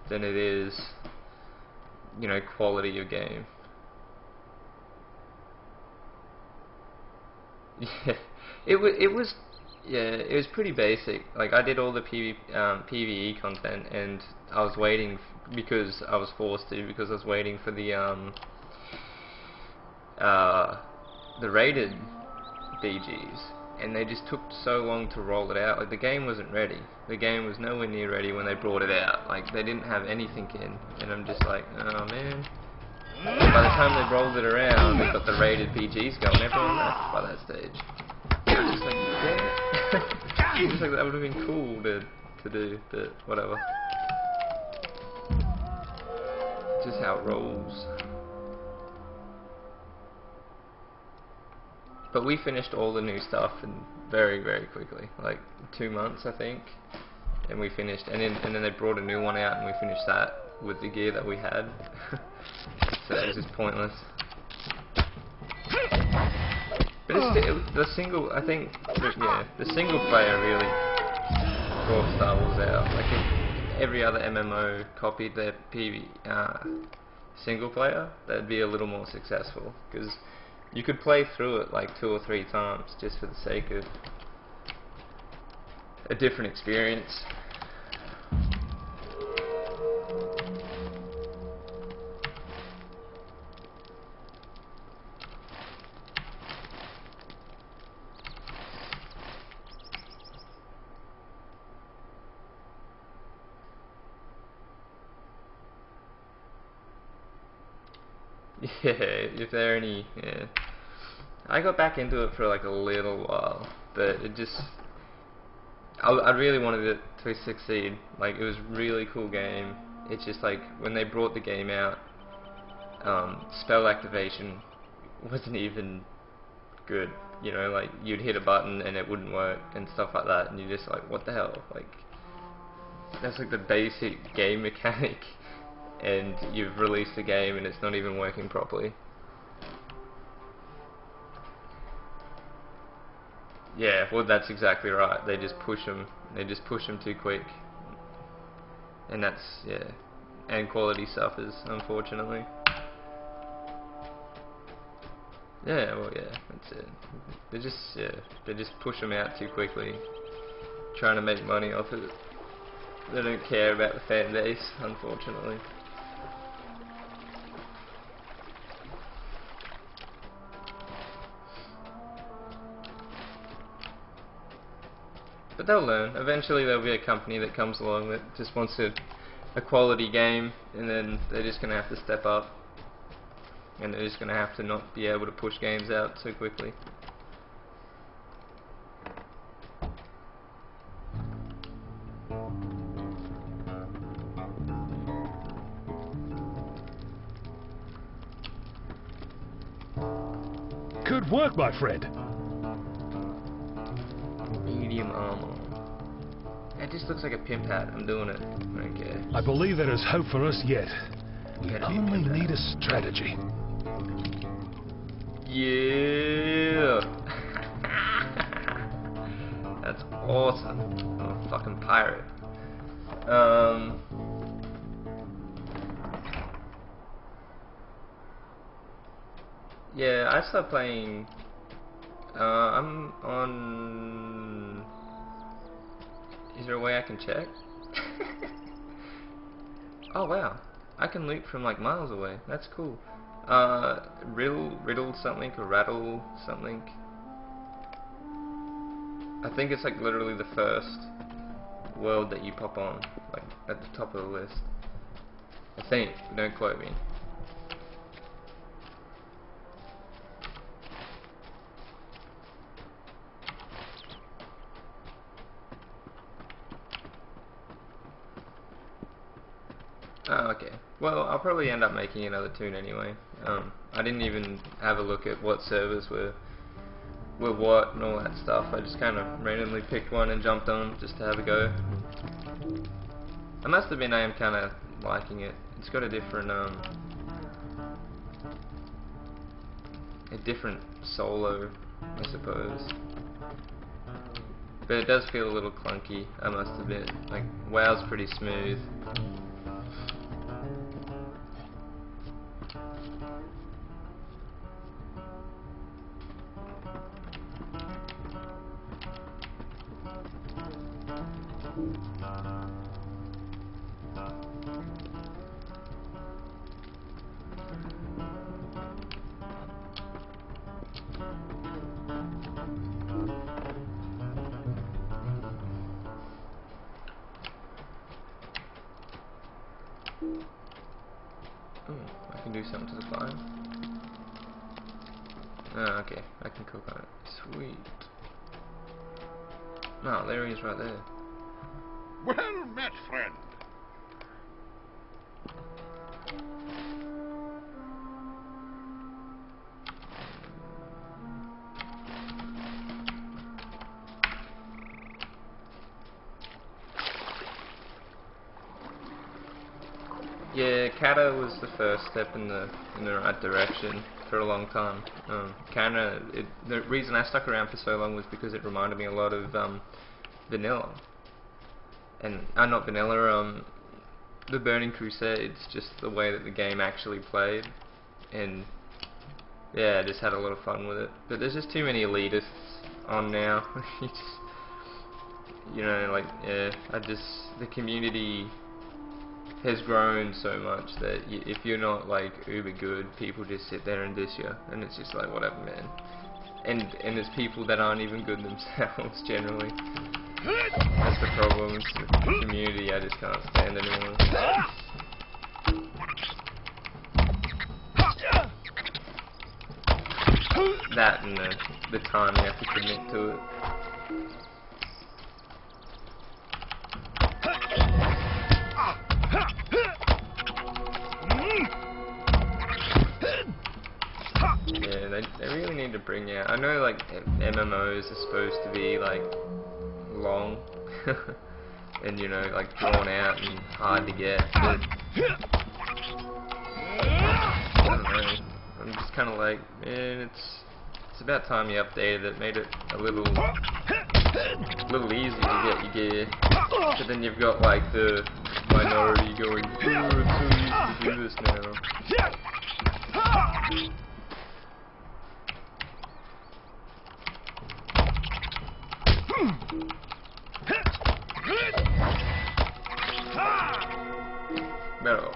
than it is, you know, quality of game. Yeah, it was yeah, it was pretty basic. Like, I did all the PvE content, and I was waiting because I was forced to, because I was waiting for the rated BGs, and they just took so long to roll it out. Like, the game wasn't ready. The game was nowhere near ready when they brought it out. Like, they didn't have anything in, and I'm just like, oh man. By the time they rolled it around, they got the rated BGs going. Everyone left by that stage. I was just like, damn it. Just like, that would have been cool to do, but whatever. Just how it rolls. But we finished all the new stuff in very, very quickly, like 2 months I think, and we finished. And then they brought a new one out, and we finished that with the gear that we had. So it was just pointless. But the single, I think, the single player really brought Star Wars out. Like, if every other MMO copied their single player, that'd be a little more successful, because you could play through it like 2 or 3 times just for the sake of a different experience. Yeah, if there are any, yeah. I got back into it for like a little while, but it just, I really wanted it to succeed. Like, it was a really cool game. It's just like, when they brought the game out, spell activation wasn't even good. You know, like, you'd hit a button and it wouldn't work and stuff like that, and you're just like, what the hell? Like, that's like the basic game mechanic, and you've released the game and it's not even working properly. Yeah, well, that's exactly right. They just push them. They just push them too quick, and that's, yeah. And quality suffers, unfortunately. Yeah, well, yeah, that's it. They just push them out too quickly, trying to make money off it. They don't care about the fan base, unfortunately. But they'll learn. Eventually there'll be a company that comes along that just wants a quality game, and then they're just going to have to step up, and they're just going to have to not be able to push games out so quickly. Good work, my friend. Medium armor. It just looks like a pimp hat. I'm doing it. Okay. I believe there is hope for us yet. We Gotta be only pimp need hat. a strategy. Yeah. That's awesome. I'm a fucking pirate. Yeah, I started playing. I'm on. Is there a way I can check? Oh wow, I can loot from like miles away. That's cool. Riddle something, or rattle something. I think it's like literally the first world that you pop on, like at the top of the list. I think. Don't quote me. Oh, okay. Well, I'll probably end up making another tune anyway. I didn't even have a look at what servers were what and all that stuff. I just kind of randomly picked one and jumped on just to have a go. I must admit I am kind of liking it. It's got a different solo, I suppose. But it does feel a little clunky, I must admit. Like, WoW's pretty smooth. Oh, I can do something to the fire. Oh, okay, I can cook on it. Sweet. Oh, there he is right there. Well met, friend. Yeah, Kata was the first step in the right direction for a long time. The reason I stuck around for so long was because it reminded me a lot of Vanilla, and not Vanilla, the Burning Crusades. Just the way that the game actually played, and yeah, I just had a lot of fun with it. But there's just too many elitists on now. The community has grown so much that if you're not like uber good, people just sit there and diss you, and it's just like whatever, man. And there's people that aren't even good themselves generally. That's the problem. It's the community I just can't stand anymore. That and the time you have to commit to it. Yeah, they really need to bring out. I know like MMOs are supposed to be like long and like drawn out and hard to get, but I don't know. I'm just kind of like, man, it's about time you updated it, made it a little easier to get your gear. But then you've got like the minority going, oh, it's so easy to do this now. Better off.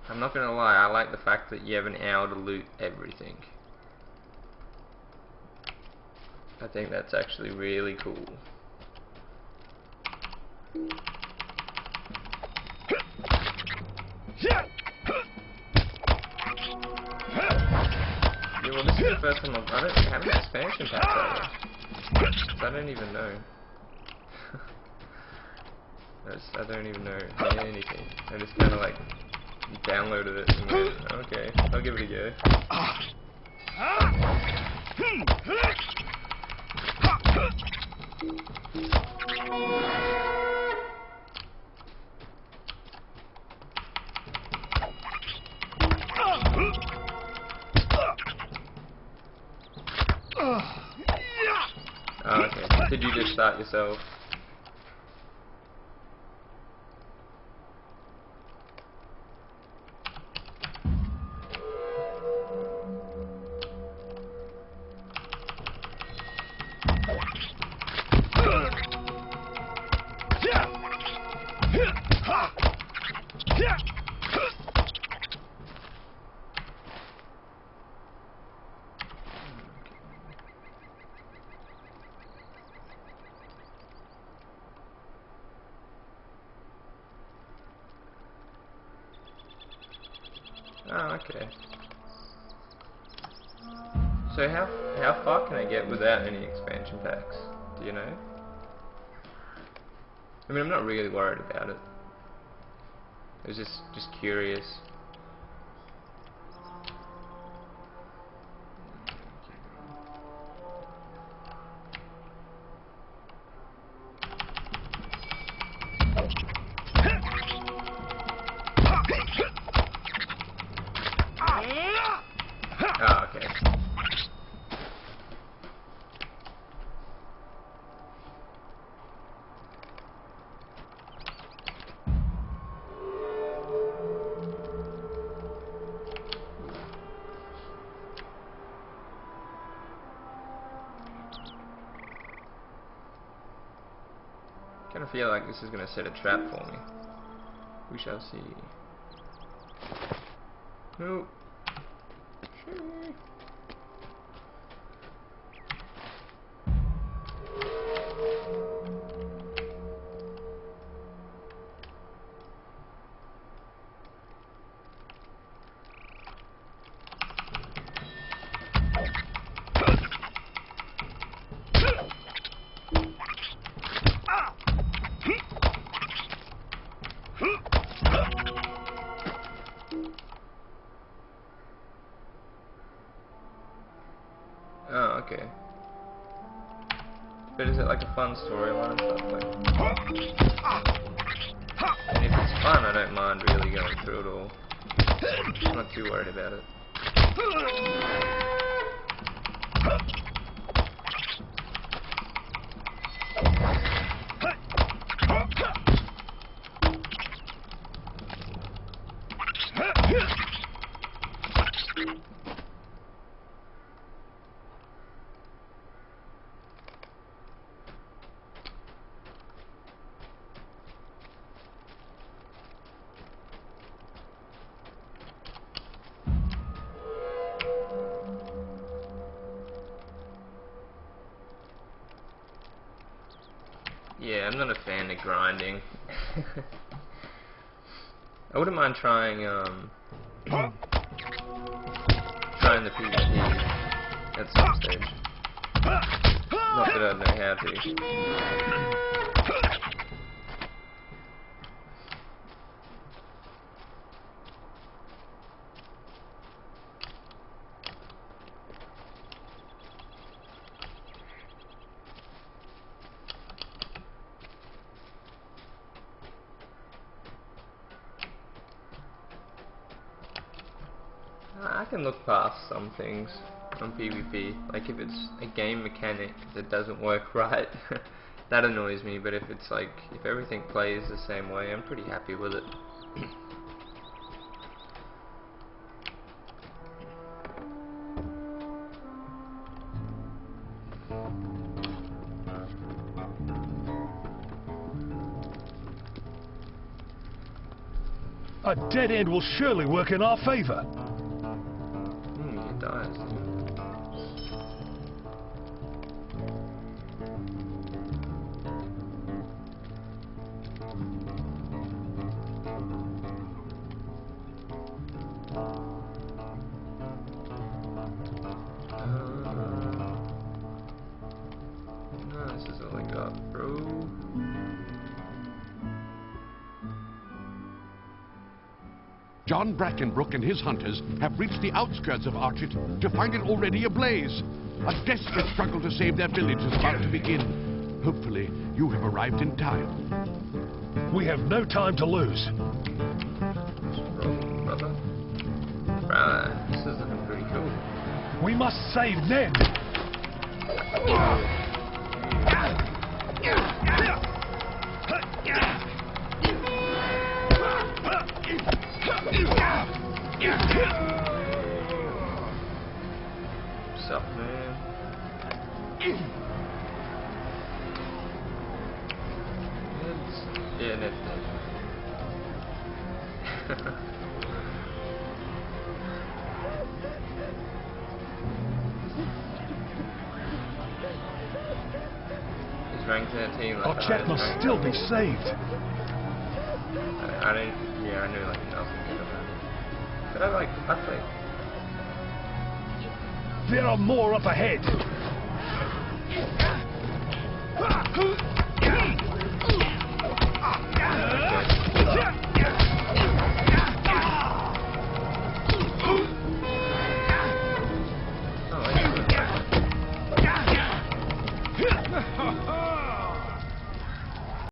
I'm not gonna lie, I like the fact that you have an hour to loot everything. I think that's actually really cool. Yeah, well, this is the first time I don't have an expansion pack though. I don't even know. I don't even know anything. I just kind of like downloaded it and went, okay, I'll give it a go. Oh, okay. Did you just start yourself? Oh, okay. So how far can I get without any expansion packs? Do you know? I mean, I'm not really worried about it. I was just curious. Oh, okay. Kind of feel like this is going to set a trap for me. We shall see. Nope. Okay. Oh, okay. But is it like a fun storyline stuff? Like, and if it's fun, I don't mind really going through it all. I'm not too worried about it. Yeah, I'm not a fan of grinding. I wouldn't mind trying trying the PvP at some stage. Not that I'd know how to. I can look past some things on PvP, like if it's a game mechanic that doesn't work right, that annoys me, but if it's like, if everything plays the same way, I'm pretty happy with it. A dead end will surely work in our favor. It does. No, this is all I got, bro. John Brackenbrook and his hunters have reached the outskirts of Archet to find it already ablaze. A desperate struggle to save their village is about to begin. Hopefully, you have arrived in time. We have no time to lose. Roll, brother. Right, this is looking pretty cool. We must save Ned. What's up, man? Yeah, Ned's dead. Is rank 13 like Our the chap highest must rank? still be saved. I don't, yeah, I knew like nothing about it. But I play. There are more up ahead.